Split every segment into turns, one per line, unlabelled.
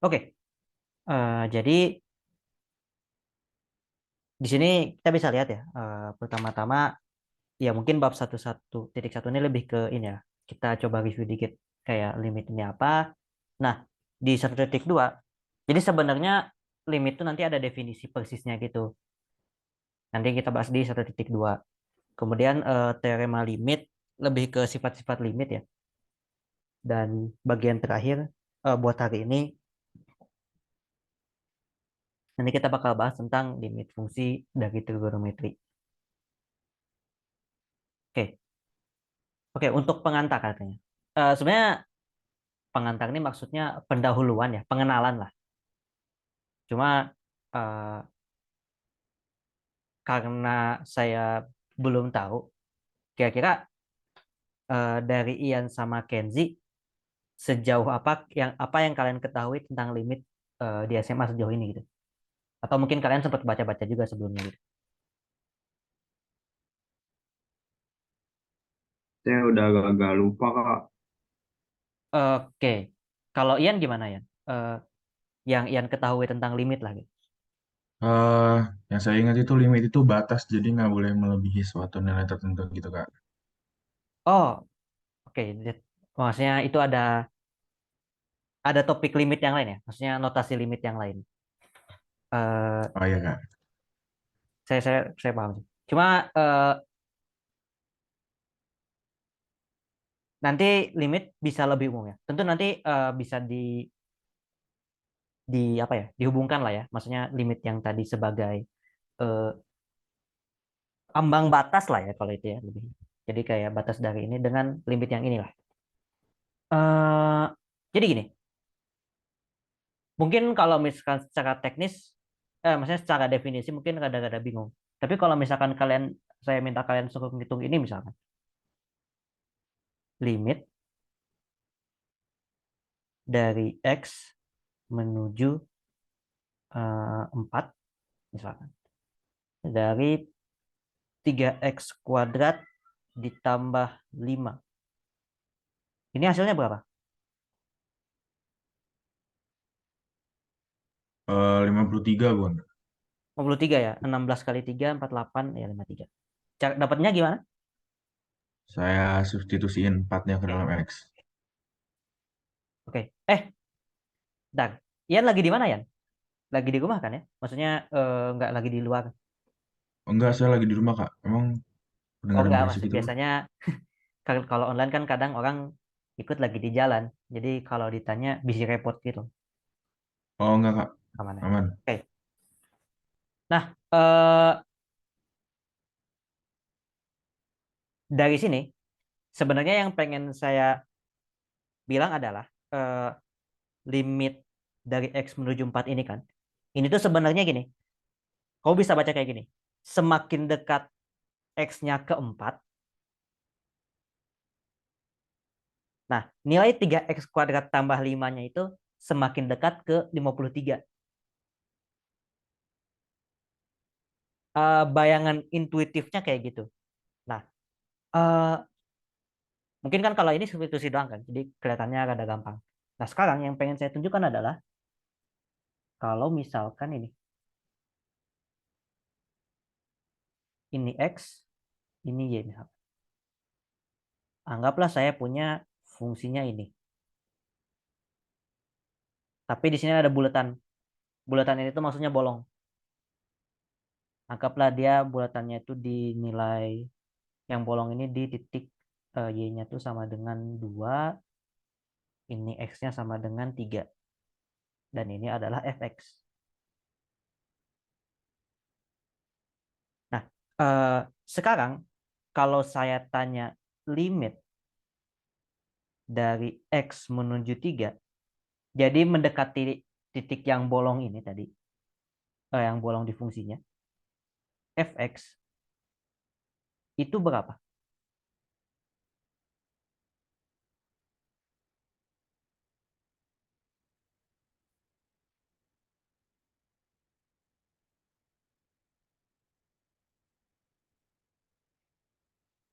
Oke, jadi di sini kita bisa lihat ya, pertama-tama ya mungkin bab 11.1 ini lebih ke ini ya. Kita coba review dikit kayak limit ini apa. Nah, di 1.2, jadi sebenarnya limit itu nanti ada definisi persisnya gitu. Nanti kita bahas di 1.2. Kemudian teorema limit lebih ke sifat-sifat limit ya. Dan bagian terakhir buat hari ini nanti kita bakal bahas tentang limit fungsi dari trigonometri. Oke, oke untuk pengantar katanya. Sebenarnya pengantar ini maksudnya pendahuluan ya, pengenalan lah. Cuma eh, karena saya belum tahu kira-kira dari Ian sama Kenzi sejauh apa yang kalian ketahui tentang limit di SMA sejauh ini gitu. Atau mungkin kalian sempat baca-baca juga sebelumnya gitu.
Saya udah agak-agak lupa Kak.
Oke, kalau Ian gimana ya? Yang Ian ketahui tentang limit lah gitu.
eh yang saya ingat itu limit itu batas, jadi nggak boleh melebihi suatu nilai tertentu gitu Kak.
Oh, oke. Maksudnya itu ada topik limit yang lain ya? Maksudnya notasi limit yang lain. Eh,
Oh iya Kak.
saya paham sih. Cuma eh, nanti limit bisa lebih umum ya. Tentu nanti bisa di apa ya? Dihubungkan lah ya. Maksudnya limit yang tadi sebagai eh, ambang batas lah ya kalau itu ya lebih. Jadi kayak batas dari ini dengan limit yang inilah. Jadi gini, mungkin kalau misalkan secara teknis, maksudnya secara definisi mungkin rada-rada bingung. Tapi kalau misalkan saya minta kalian suruh ngitung ini misalkan, limit dari X menuju 4, misalkan, dari 3X kuadrat ditambah 5. Ini hasilnya berapa?
53 Bun.
53 ya, 16 kali 3, 48, ya 53. Cara dapatnya gimana?
Saya substitusiin 4-nya ke
Oke,
dalam X.
oke. Bentar. Ian lagi di mana, Yan? Lagi di rumah kan ya? Maksudnya nggak lagi di luar.
Oh, enggak, saya lagi di rumah Kak. Emang
Oh
kedengaran
nggak,
berisik
maksud
gitu Bang?
biasanya kalau online kan kadang orang ikut lagi di jalan. Jadi kalau ditanya bisa repot gitu.
Oh enggak Kak,
Aman ya?
aman.
Oke. Nah, dari sini sebenarnya yang pengen saya bilang adalah limit dari X menuju 4 ini kan. Ini tuh sebenarnya gini. Kau bisa baca kayak gini. Semakin dekat X-nya ke 4, nah nilai 3X kuadrat tambah 5-nya itu semakin dekat ke 53. Bayangan intuitifnya kayak gitu. Nah, eh, mungkin kan kalau ini substitusi doang kan, jadi kelihatannya rada gampang. Nah, sekarang yang pengen saya tunjukkan adalah kalau misalkan ini X, ini Y misalkan. Anggaplah saya punya fungsinya ini. Tapi di sini ada bulatan. Bulatan ini tuh maksudnya bolong. Anggaplah dia bulatannya itu dinilai yang bolong ini di titik Y-nya tuh sama dengan 2, ini X-nya sama dengan 3. Dan ini adalah fx. Nah, eh, sekarang kalau saya tanya limit dari X menuju 3, jadi mendekati titik yang bolong ini tadi, yang bolong di fungsinya, fx itu berapa?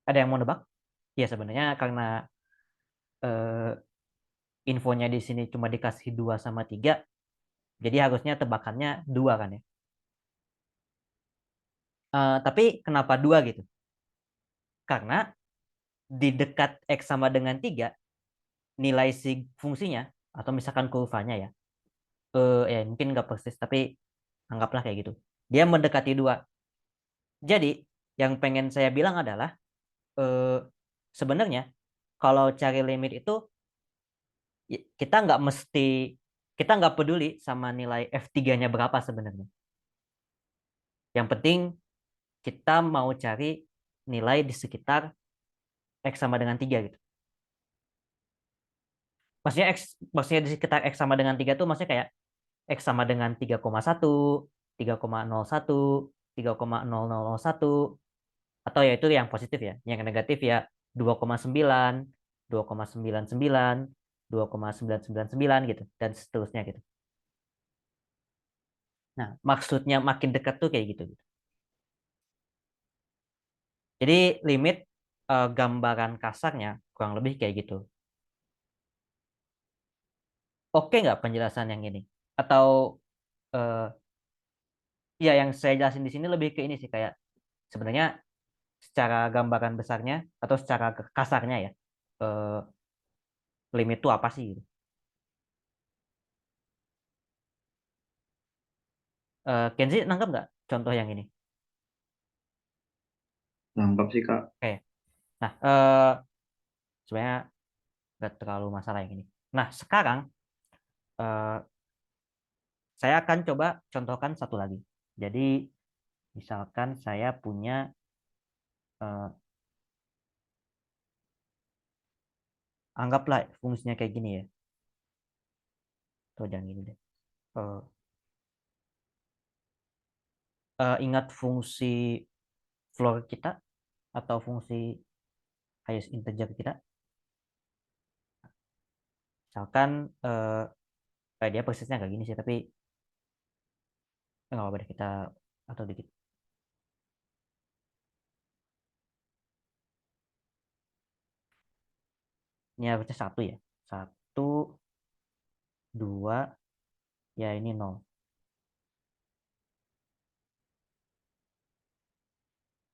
Ada yang mau nebak? Ya sebenarnya karena eh, infonya di sini cuma dikasih 2 sama 3, Jadi harusnya tebakannya 2 kan ya. Tapi kenapa 2 gitu? Karena di dekat X sama dengan 3, nilai si fungsinya, atau misalkan kurvanya ya, ya mungkin nggak persis, tapi anggaplah kayak gitu. Dia mendekati 2. Jadi, yang pengen saya bilang adalah, sebenarnya kalau cari limit itu, kita nggak mesti, kita nggak peduli sama nilai F3-nya berapa sebenarnya. Yang penting kita mau cari nilai di sekitar X sama dengan 3 gitu. Maksudnya di sekitar X sama dengan 3 tuh maksudnya kayak X sama dengan 3,1, 3,01, 3,0001, atau ya itu yang positif ya. Yang negatif ya 2,9, 2,99, 2,999 gitu, dan seterusnya gitu. Nah, maksudnya makin dekat tuh kayak gitu. Jadi limit, gambaran kasarnya kurang lebih kayak gitu. Oke nggak penjelasan yang ini? Atau eh, ya yang saya jelasin di sini lebih ke ini sih, kayak sebenarnya secara gambaran besarnya atau secara kasarnya ya, eh, limit itu apa sih gitu. Kenzi nangkep nggak contoh yang ini?
Nangkap sih Kak.
Oke. Nah, sebenarnya nggak terlalu masalah yang ini. Nah, sekarang eh, saya akan coba contohkan satu lagi. Jadi, misalkan saya punya, eh, anggaplah fungsinya kayak gini ya. Atau jangan gini deh. Eh, ingat fungsi floor kita atau fungsi highest integer kita. Misalkan, dia persisnya kayak gini sih, tapi nggak apa-apa deh, kita atau dikit. Ini harusnya 1 ya. 1, 2, ya ini 0.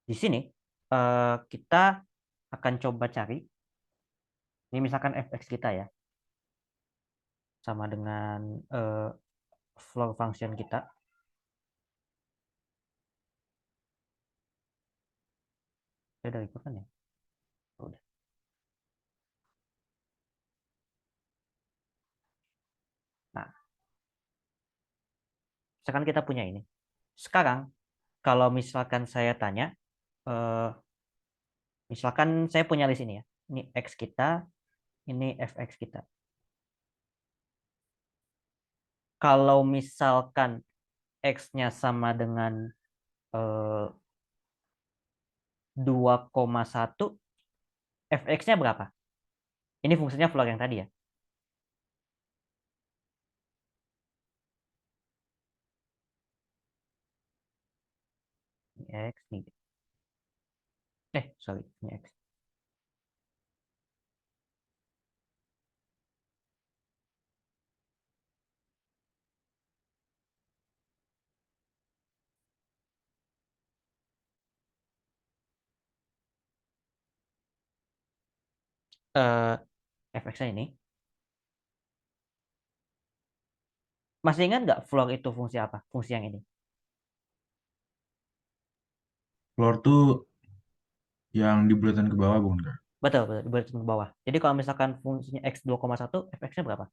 Di sini kita akan coba cari, ini misalkan fx kita ya, sama dengan eh, floor function kita. Saya udah ikut kan ya? Oh, udah. Nah, misalkan kita punya ini. Sekarang, kalau misalkan saya tanya, eh, misalkan saya punya list ini ya. Ini X kita, ini fx kita. Kalau misalkan X-nya sama dengan 2,1, fx-nya berapa? Ini fungsinya floor yang tadi ya. Ini X, nih. Sorry, ini X. Eh, fx-nya ini. Masih ingat nggak floor itu fungsi apa? Fungsi yang ini.
Floor tuh yang dibulatin ke bawah bukan Kak?
Betul, betul, di baris ke bawah. Jadi kalau misalkan fungsinya X 2,1, fx-nya berapa?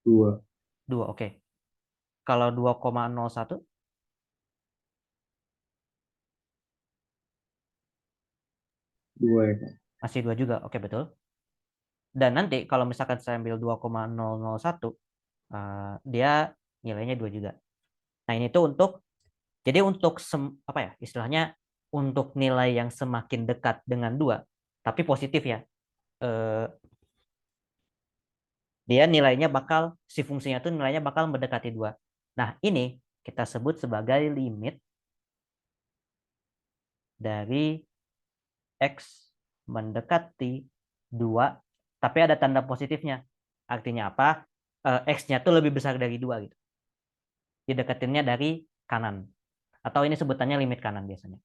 2.
2, oke. Kalau 2,01,
2 ya Kak.
masih 2 juga. Oke, betul. Dan nanti kalau misalkan saya ambil 2,001, dia nilainya 2 juga. Nah, ini tuh untuk, jadi untuk apa ya, istilahnya untuk nilai yang semakin dekat dengan 2, tapi positif ya. Eh, Dia nilainya bakal, si fungsinya tuh nilainya bakal mendekati 2. Nah, ini kita sebut sebagai limit dari X mendekati 2, tapi ada tanda positifnya. Artinya apa? X-nya tuh lebih besar dari 2 gitu. Dideketinnya dari kanan. Atau ini sebutannya limit kanan biasanya.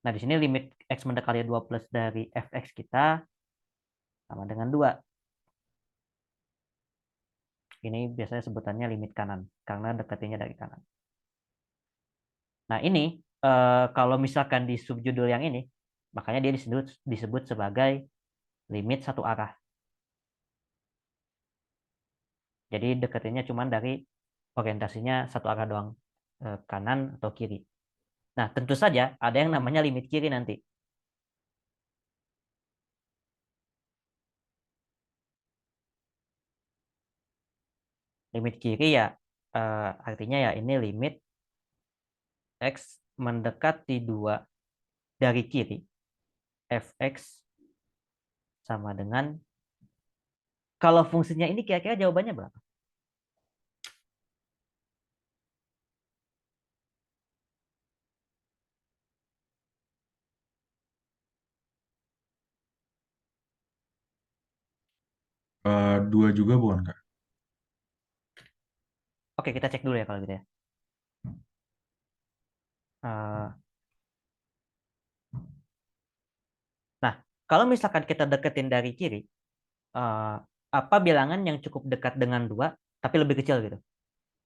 Nah, di sini limit X mendekati 2 plus dari fx kita sama dengan 2. Ini biasanya sebutannya limit kanan, karena deketinnya dari kanan. Nah, ini kalau misalkan di subjudul yang ini, makanya dia disebut sebagai limit satu arah. Jadi deketinnya cuma dari orientasinya satu arah doang, kanan atau kiri. Nah, tentu saja ada yang namanya limit kiri nanti. Limit kiri ya artinya ya ini limit X mendekati 2 dari kiri. Fx sama dengan, kalau fungsinya ini kira-kira jawabannya berapa?
Dua juga bukan Kak?
Oke, kita cek dulu ya kalau gitu ya. Eh, Nah, kalau misalkan kita deketin dari kiri, eh, apa bilangan yang cukup dekat dengan 2 tapi lebih kecil gitu?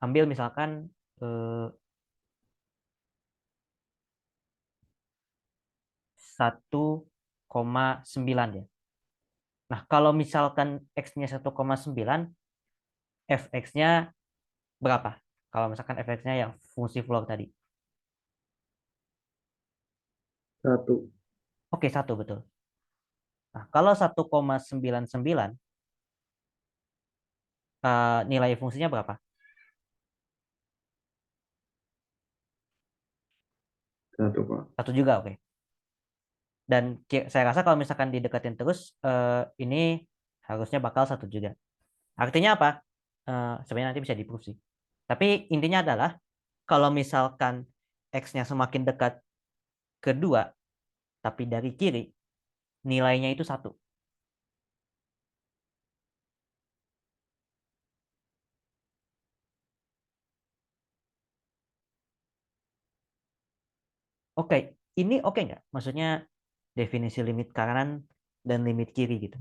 Ambil misalkan 1,9 ya. Nah, kalau misalkan X-nya 1,9, Fx-nya berapa? Kalau misalkan Fx-nya yang fungsi floor tadi.
1.
Oke, 1 betul. Nah, kalau 1,99, nilai fungsinya berapa?
1 Kak.
1 juga, oke. Dan saya rasa kalau misalkan dideketin terus, ini harusnya bakal 1 juga. Artinya apa? Sebenarnya nanti bisa di-proof sih. Tapi intinya adalah kalau misalkan X-nya semakin dekat ke 2, tapi dari kiri, nilainya itu 1. Oke, ini oke nggak? Maksudnya definisi limit kanan dan limit kiri gitu.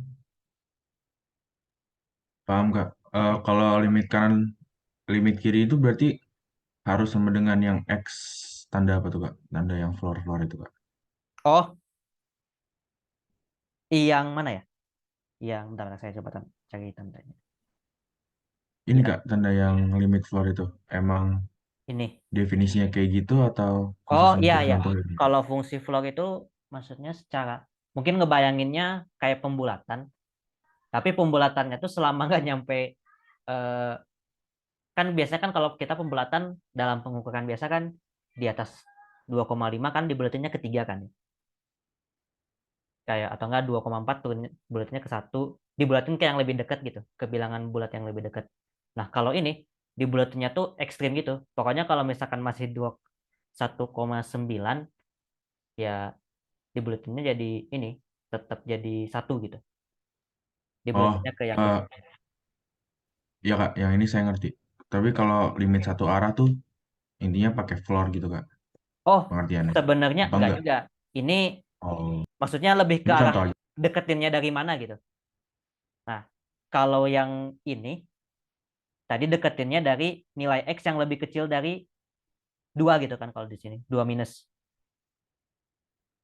Paham Kak?
Oke.
Kalau limit kanan, limit kiri itu berarti harus sama dengan yang X, tanda apa tuh Kak? Tanda yang floor-floor itu Kak.
Oh, yang mana ya? Yang bentar, saya coba cari tandanya.
Ini
Ya,
Kak, tanda yang limit floor itu. Emang
ini.
definisinya kayak gitu atau
Oh
khusus
iya
untuk
ya.
contoh ini?
Kalau fungsi floor itu maksudnya secara mungkin ngebayanginnya kayak pembulatan, tapi pembulatannya tuh selama nggak nyampe, eh, kan biasanya kan kalau kita pembulatan dalam pengukuran biasa kan di atas 2,5 kan dibulatinnya ke 3 kan. Kayak atau enggak 2,4 tuh bulatinnya ke 1, dibulatin ke yang lebih dekat gitu, ke bilangan bulat yang lebih dekat. Nah, kalau ini dibulatinnya tuh ekstrim gitu. Pokoknya kalau misalkan masih 1,9 ya dibulatinnya jadi ini tetap jadi 1 gitu.
Oh,
Dibulatinnya ke yang
eh,
kecil.
ya Kak, yang ini saya ngerti. Tapi kalau limit satu arah tuh intinya pakai floor gitu Kak,
Oh,
pengertiannya.
sebenarnya
Atau
enggak
enggak?
juga. Ini
Oh,
maksudnya lebih ke
ini
arah
contoh aja.
deketinnya dari mana gitu. Nah, kalau yang ini tadi deketinnya dari nilai X yang lebih kecil dari 2 gitu kan kalau di sini. 2 minus.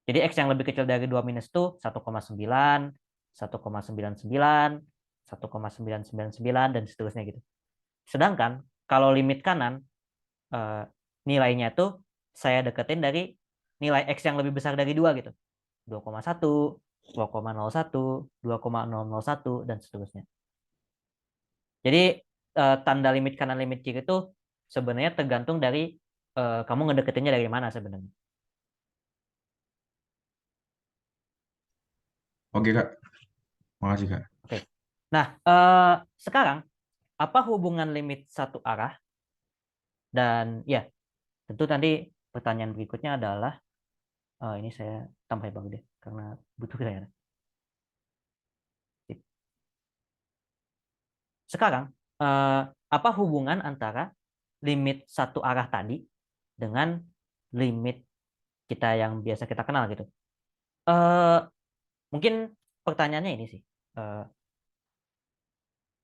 Jadi X yang lebih kecil dari 2 minus itu 1,9, 1,99, 1,999 dan seterusnya gitu. Sedangkan kalau limit kanan, eh, nilainya tuh saya deketin dari nilai X yang lebih besar dari 2 gitu. 2,1, 2,01, 2,001 dan seterusnya. Jadi tanda limit kanan limit kiri itu sebenarnya tergantung dari kamu ngedeketinnya dari mana sebenarnya.
Oke Kak, makasih Kak.
Oke. Nah, sekarang apa hubungan limit satu arah dan ya tentu tadi pertanyaan berikutnya adalah, ini saya tambah baru deh karena butuh layar. Sekarang apa hubungan antara limit satu arah tadi dengan limit kita yang biasa kita kenal gitu. Eh, Mungkin pertanyaannya ini sih. Eh,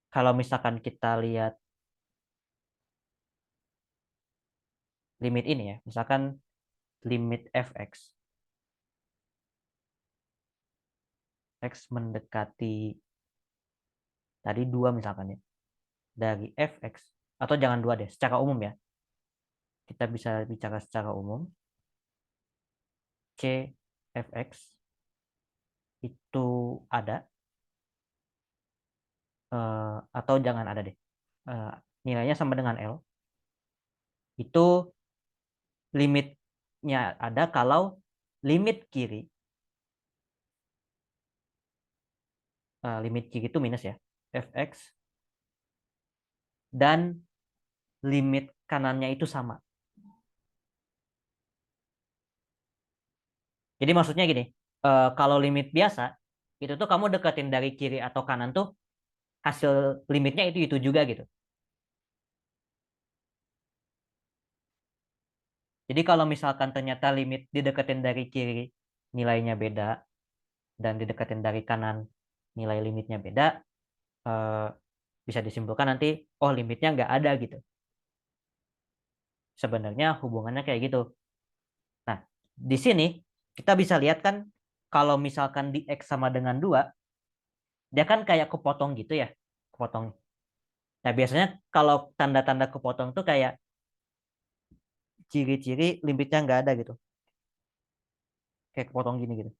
Kalau misalkan kita lihat limit ini ya, misalkan limit fx, x mendekati tadi 2 misalkan ya, dari fx, atau jangan 2 deh, secara umum ya. Kita bisa bicara secara umum, c fx itu ada, atau jangan ada deh. Eh, Nilainya sama dengan L. Itu limitnya ada kalau limit kiri, limit kiri itu minus ya, fx, dan limit kanannya itu sama. Jadi maksudnya gini, kalau limit biasa, itu tuh kamu deketin dari kiri atau kanan tuh hasil limitnya itu juga gitu. Jadi kalau misalkan ternyata limit dideketin dari kiri nilainya beda dan dideketin dari kanan nilai limitnya beda, eh, bisa disimpulkan nanti, oh limitnya nggak ada gitu. Sebenarnya hubungannya kayak gitu. Nah, di sini kita bisa lihat kan kalau misalkan di X sama dengan 2, dia kan kayak kepotong gitu ya. Kepotong. Nah, biasanya kalau tanda-tanda kepotong tuh kayak ciri-ciri limitnya nggak ada gitu. Kayak kepotong gini gitu.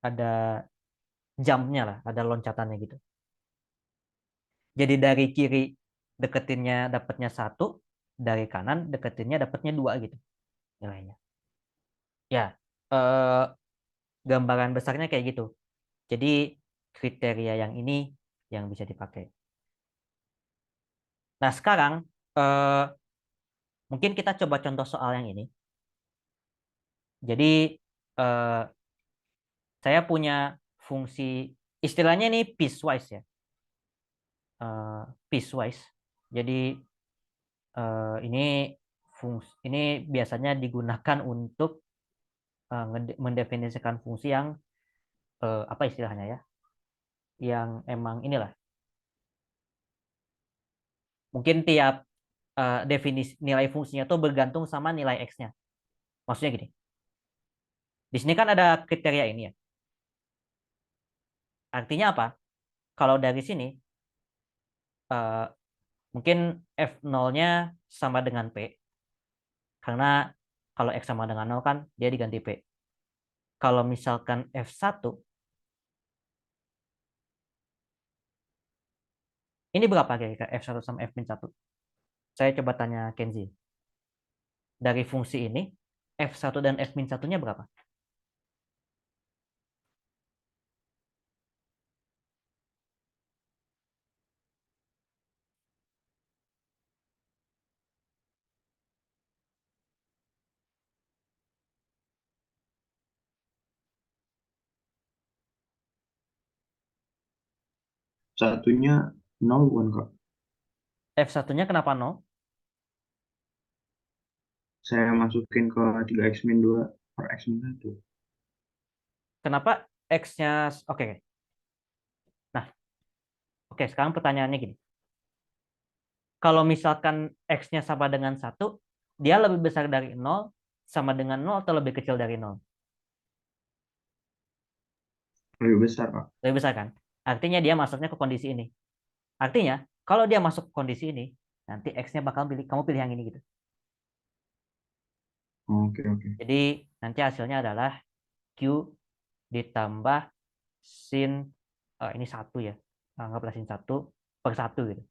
Ada jumpnya lah, ada loncatannya gitu. Jadi dari kiri deketinnya dapatnya 1, dari kanan deketinnya dapatnya 2 gitu nilainya. Ya, eh, gambaran besarnya kayak gitu. Jadi kriteria yang ini yang bisa dipakai. Nah, sekarang eh, mungkin kita coba contoh soal yang ini. Jadi eh, saya punya fungsi, istilahnya ini piecewise ya. Piecewise. Jadi ini ini biasanya digunakan untuk mendefinisikan fungsi yang apa istilahnya ya, yang emang inilah. Mungkin tiap definisi nilai fungsinya tuh bergantung sama nilai x-nya. Maksudnya gini. Di sini kan ada kriteria ini ya. Artinya apa? Kalau dari sini eh, mungkin f0-nya sama dengan p, karena kalau x sama dengan 0 kan dia diganti p. Kalau misalkan f1, ini berapa kira-kira f1 sama f-1? Saya coba tanya Kenzi. Dari fungsi ini, f1 dan f-1-nya berapa?
Satunya nol bukan kak?
F1-nya kenapa 0?
Saya masukin ke 3x-2 per x-1.
Kenapa x-nya? Oke. Nah, oke, sekarang pertanyaannya gini. Kalau misalkan x-nya sama dengan 1, dia lebih besar dari 0, sama dengan 0 atau lebih kecil dari 0?
Lebih besar kak.
Lebih besar kan? Artinya dia masuknya ke kondisi ini. Artinya, kalau dia masuk ke kondisi ini, nanti x-nya bakal kamu pilih yang ini gitu.
Oke, oke.
Jadi nanti hasilnya adalah Q ditambah sin, ini 1 ya. Anggaplah sin 1 per 1 gitu.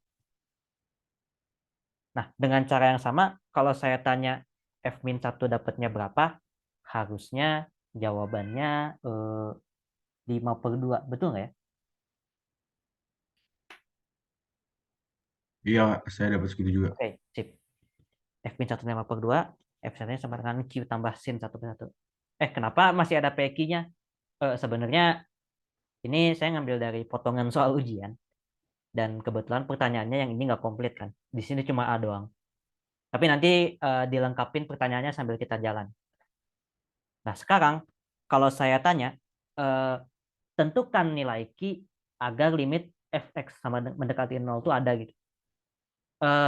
Nah, dengan cara yang sama, kalau saya tanya f-1 dapatnya berapa, harusnya jawabannya 5/2. Betul nggak ya?
Iya, saya dapat segitu juga.
Oke, sip. F-1 5/2, F1-nya sama dengan Q tambah sin 1/1. Kenapa masih ada PQ-nya? Sebenarnya ini saya ngambil dari potongan soal ujian. Dan kebetulan pertanyaannya yang ini nggak komplit kan. Di sini cuma A doang. Tapi nanti dilengkapin pertanyaannya sambil kita jalan. Nah, sekarang kalau saya tanya, eh, tentukan nilai Q agar limit fx sama mendekati 0 itu ada gitu.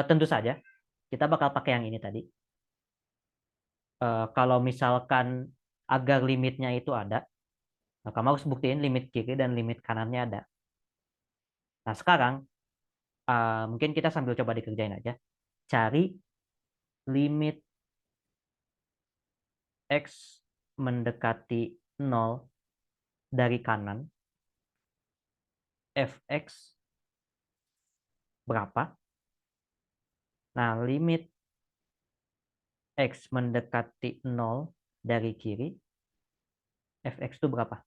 Tentu saja, kita bakal pakai yang ini tadi. Kalau misalkan agar limitnya itu ada, nah kamu harus buktiin limit kiri dan limit kanannya ada. Nah, sekarang mungkin kita sambil coba dikerjain aja. Cari limit X mendekati 0 dari kanan, Fx berapa? Nah, limit X mendekati 0 dari kiri, Fx itu berapa?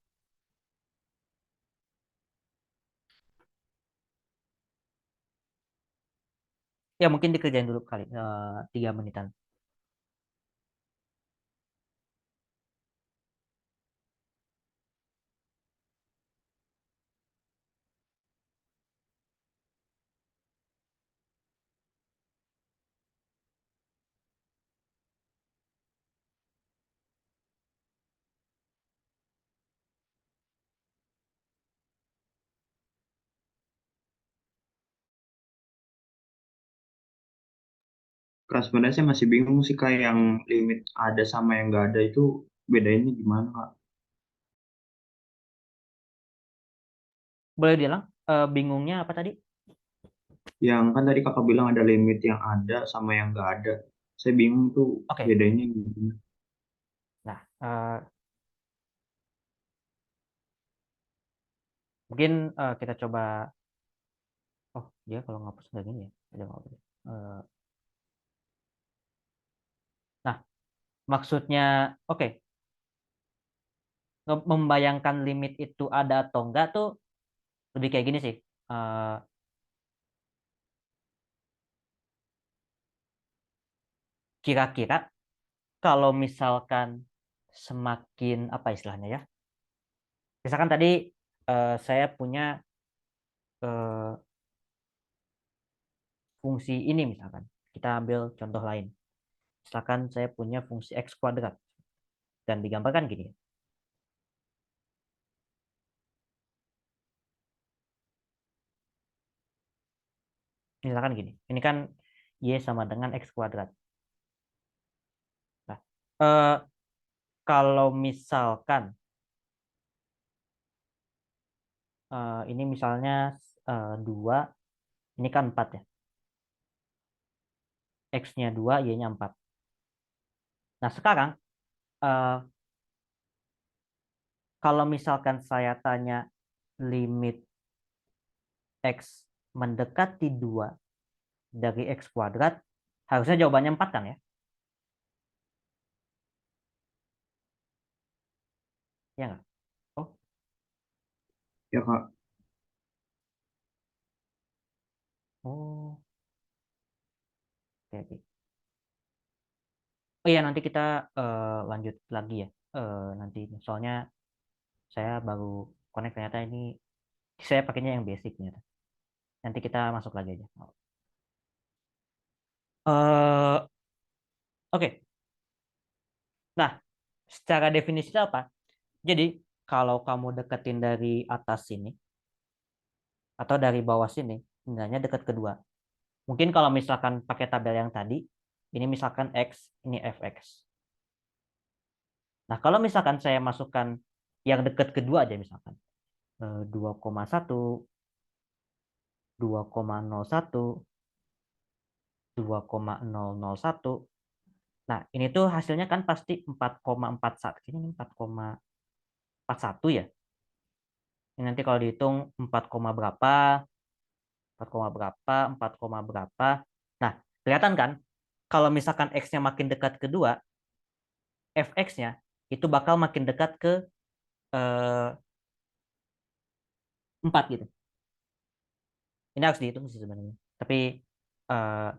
Ya, mungkin dikerjain dulu kali, 3 menitan.
Kak, sebenarnya saya masih bingung sih kayak yang limit ada sama yang nggak ada itu bedainnya gimana, Kak?
Boleh bilang, bingungnya apa tadi?
Yang kan tadi kakak bilang ada limit yang ada sama yang nggak ada. Saya bingung tuh
Oke.
bedainnya gimana.
Nah, mungkin kita coba. Oh, dia kalau ngapus nggak gini ya? Dia ngapus. Eh, nah, maksudnya, oke, membayangkan limit itu ada atau enggak tuh lebih kayak gini sih. Eh, Kira-kira kalau misalkan semakin apa istilahnya ya? Misalkan tadi saya punya eh, fungsi ini misalkan. Kita ambil contoh lain. Misalkan saya punya fungsi x kuadrat dan digambarkan gini. Misalkan gini. Ini kan y sama dengan x kuadrat. Nah, eh, kalau misalkan ini misalnya 2, ini kan 4 ya. X-nya 2, Y-nya 4. Nah, sekarang eh, kalau misalkan saya tanya limit X mendekati 2 dari X kuadrat, harusnya jawabannya 4 kan ya? Ya nggak? Oh,
Ya, Kak.
oh, oke, oke. Oh iya, nanti kita lanjut lagi ya. Nanti soalnya saya baru connect ternyata ini saya pakainya yang basic ternyata. Nanti kita masuk lagi aja. Eh, oke. Nah, secara definisi itu apa? Jadi, kalau kamu deketin dari atas sini atau dari bawah sini, nilainya dekat kedua. Mungkin kalau misalkan pakai tabel yang tadi, ini misalkan X, ini fx. Nah, kalau misalkan saya masukkan yang dekat kedua aja misalkan 2,1, 2,01, 2,001. Nah, ini tuh hasilnya kan pasti 4,41. Ini 4,41 ya. Ini nanti kalau dihitung 4, berapa, 4, berapa, 4, berapa. Nah, kelihatan kan? Kalau misalkan X-nya makin dekat ke 2, Fx-nya itu bakal makin dekat ke 4 gitu. Ini harus dihitung sih sebenarnya. Tapi eh,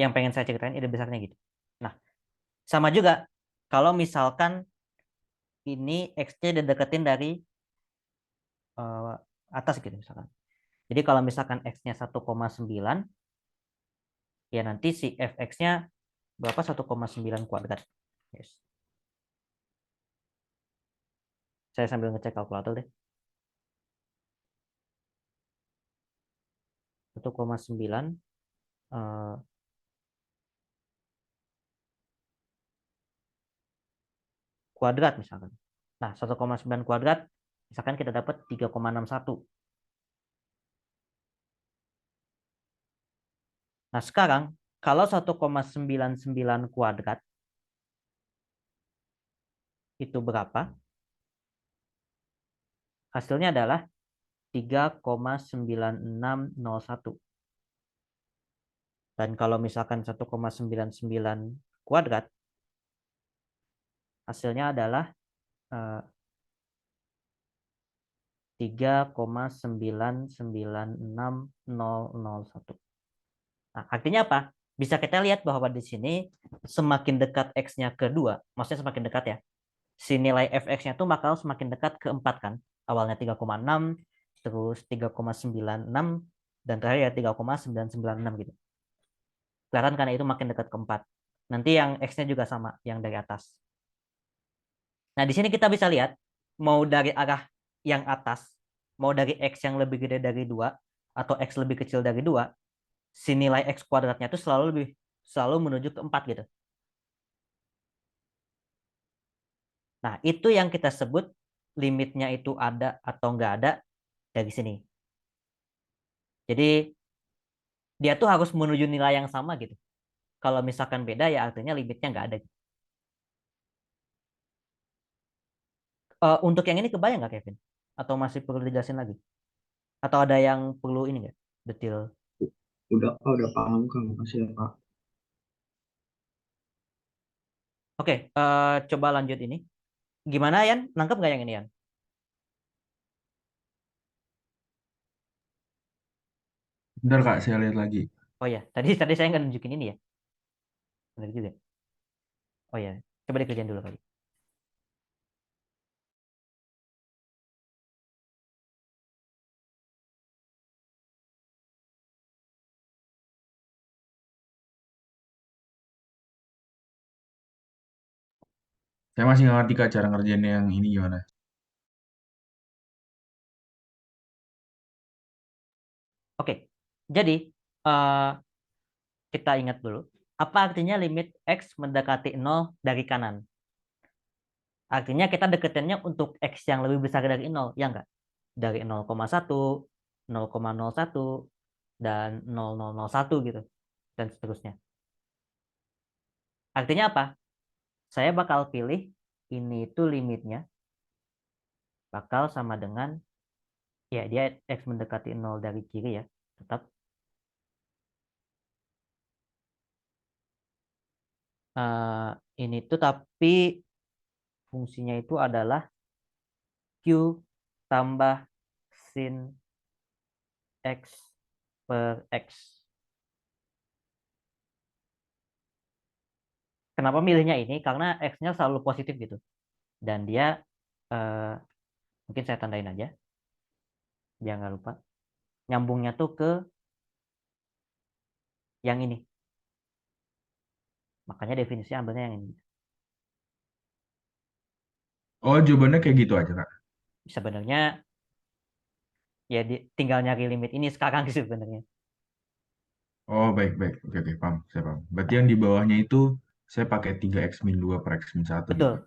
yang pengen saya ceritain ide besarnya gitu. Nah, sama juga kalau misalkan ini X-nya dideketin dari atas gitu misalkan. Jadi kalau misalkan X-nya 1,9, ya nanti si Fx-nya berapa? 1,9 kuadrat. Yes. Saya sambil ngecek kalkulator deh. 1,9 eh, kuadrat misalkan. Nah, 1,9 kuadrat misalkan kita dapat 3,61. Nah, sekarang kalau 1,99 kuadrat itu berapa? Hasilnya adalah 3,9601. Dan kalau misalkan 1,99 kuadrat, hasilnya adalah 3,996001. Nah, artinya apa? Bisa kita lihat bahwa di sini semakin dekat X-nya ke 2, maksudnya semakin dekat ya, si nilai fx-nya tuh bakal semakin dekat ke 4 kan. Awalnya 3,6, terus 3,96, dan terakhir ya 3,996 gitu. Kelihatan karena itu makin dekat ke 4. Nanti yang X-nya juga sama, yang dari atas. Nah, di sini kita bisa lihat, mau dari arah yang atas, mau dari X yang lebih gede dari 2, atau X lebih kecil dari 2, si nilai X kuadratnya itu selalu menuju ke 4 gitu. Nah, itu yang kita sebut limitnya itu ada atau nggak ada dari sini. Jadi, dia tuh harus menuju nilai yang sama gitu. Kalau misalkan beda, ya artinya limitnya nggak ada. Untuk yang ini kebayang nggak, Kevin? Atau masih perlu dijelasin lagi? Atau ada yang perlu ini nggak? Detail.
Udah, Kak, udah paham, Kak. Makasih ya, Kak.
Oke, coba lanjut ini. Gimana, Yan? Nangkep nggak yang ini, Yan?
Bentar Kak, saya lihat lagi.
Oh ya, tadi saya nggak nunjukin ini ya. Benar juga. Oh ya, coba dikerjain dulu kali.
Saya masih nggak ngerti Kak cara ngerjain yang ini gimana.
Oke, jadi eh, kita ingat dulu. Apa artinya limit X mendekati 0 dari kanan? Artinya kita deketinnya untuk X yang lebih besar dari 0, ya enggak? Dari 0,1, 0,01, dan 0001 gitu. Dan seterusnya. Artinya apa? Saya bakal pilih ini itu limitnya bakal sama dengan, ya dia X mendekati 0 dari kiri ya. Tetap eh, ini tuh tapi fungsinya itu adalah Q tambah sin X per X. Kenapa milihnya ini? Karena X-nya selalu positif gitu. Dan dia, eh, mungkin saya tandain aja, biar nggak lupa. Nyambungnya tuh ke yang ini. Makanya definisinya ambilnya yang ini.
Oh, jawabannya kayak gitu aja Kak.
Sebenarnya ya tinggal nyari limit ini sekarang sih sebenarnya.
Oh, baik, baik. Oke, oke, paham. Saya paham. Berarti yang di bawahnya itu saya pakai 3x-2 per x-1 gitu Kak.
Betul.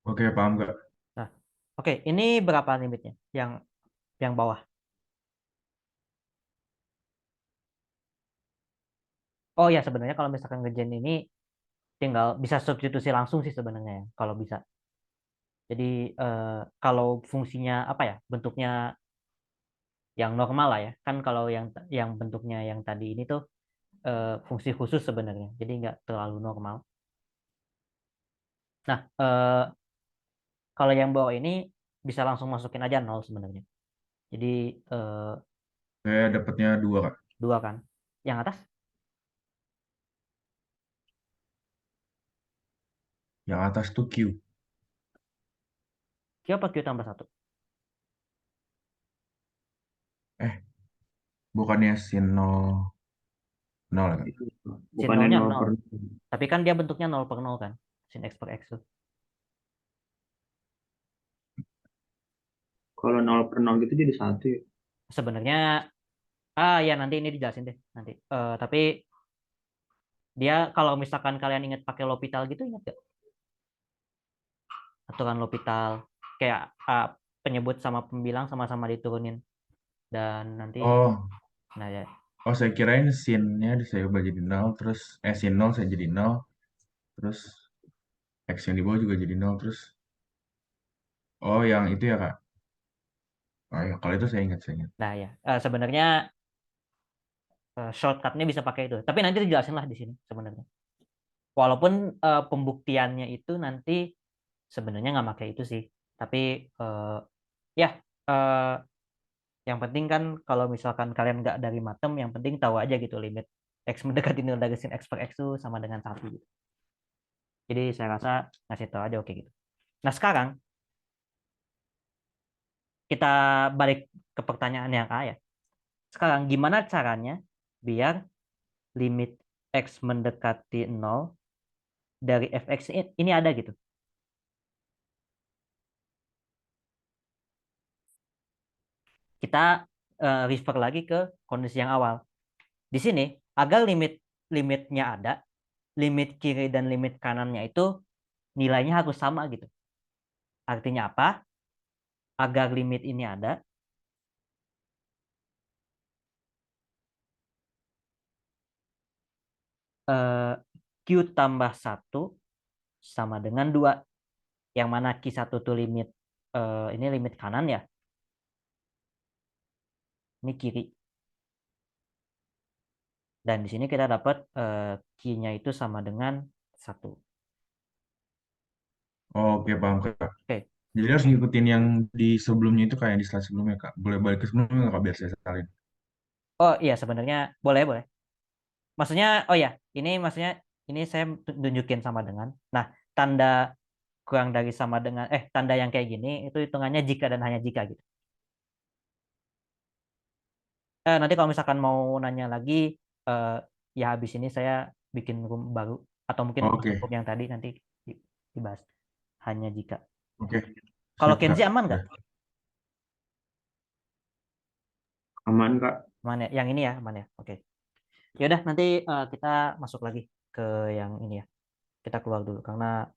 Oke, paham Kak.
Nah, oke, ini berapa limitnya? Yang bawah. Oh ya, sebenarnya kalau misalkan ngejen ini tinggal bisa substitusi langsung sih sebenarnya ya, kalau bisa. Jadi kalau fungsinya apa ya, bentuknya yang normal lah ya. Kan kalau yang bentuknya yang tadi ini tuh fungsi khusus sebenarnya. Jadi nggak terlalu normal. Nah, kalau yang bawah ini bisa langsung masukin aja nol sebenarnya. Jadi
Saya dapatnya 2 Kak.
dua kan. Yang atas
Yang atas tuh Q.
Q apa Q tambah satu?
Eh, bukannya sin 0 0 ya Kak?
Itu
Sin
bukannya
nolnya
nol
nol.
per
Tapi kan dia bentuknya nol per nol kan. Sin X per X tuh.
kalau nol per nol gitu jadi satu ya.
Sebenarnya ya nanti ini dijelasin deh nanti. Tapi dia kalau misalkan kalian ingat pakai L'Hopital gitu ingat gak? Aturan L'Hopital kayak penyebut sama pembilang sama-sama diturunin dan nanti
Oh,
nah ya.
oh saya kirain sin-nya saya ubah jadi 0, terus sin 0 saya jadi 0, terus X yang di bawah juga jadi 0, terus oh yang itu ya Kak. Oh ya, kalau itu saya ingat.
Nah ya, sebenarnya shortcutnya bisa pakai itu. Tapi nanti dijelasin lah di sini sebenarnya. Walaupun pembuktiannya itu nanti sebenarnya nggak pakai itu sih. Tapi ya eh, yang penting kan kalau misalkan kalian nggak dari matem, yang penting tahu aja gitu limit x mendekati nol dari sin x per x itu sama dengan satu gitu. Jadi saya rasa ngasih tahu aja oke gitu. Nah sekarang kita balik ke pertanyaan yang A ya. Sekarang gimana caranya biar limit x mendekati nol dari fx ini ada gitu. Kita refer lagi ke kondisi yang awal. Di sini agar limitnya ada, limit kiri dan limit kanannya itu nilainya harus sama gitu. Artinya apa? Agar limit ini ada, eh, Q tambah satu sama dengan 2. Yang mana Q1 itu limit ini limit kanan ya. Ini kiri. Dan di sini kita dapat Q-nya itu sama dengan 1.
Oh, oke paham Kak.
Oke.
Jadi harus ngikutin yang di sebelumnya itu kayak di slide sebelumnya Kak. Boleh balik ke sebelumnya nggak Kak biar saya salin.
Oh iya sebenarnya boleh boleh. Maksudnya oh ya, ini maksudnya ini saya tunjukin sama dengan. Nah, tanda kurang dari sama dengan tanda yang kayak gini itu hitungannya jika dan hanya jika gitu. Nanti kalau misalkan mau nanya lagi eh, ya habis ini saya bikin room baru atau mungkin masuk
Oke,
room yang tadi nanti dibahas hanya jika.
oke.
Kalau
Siap Kak.
Kenzi aman nggak?
Udah.
Aman Kak.
Aman ya? Yang ini ya aman ya. Oke. Ya udah nanti kita masuk lagi ke yang ini ya. Kita keluar dulu karena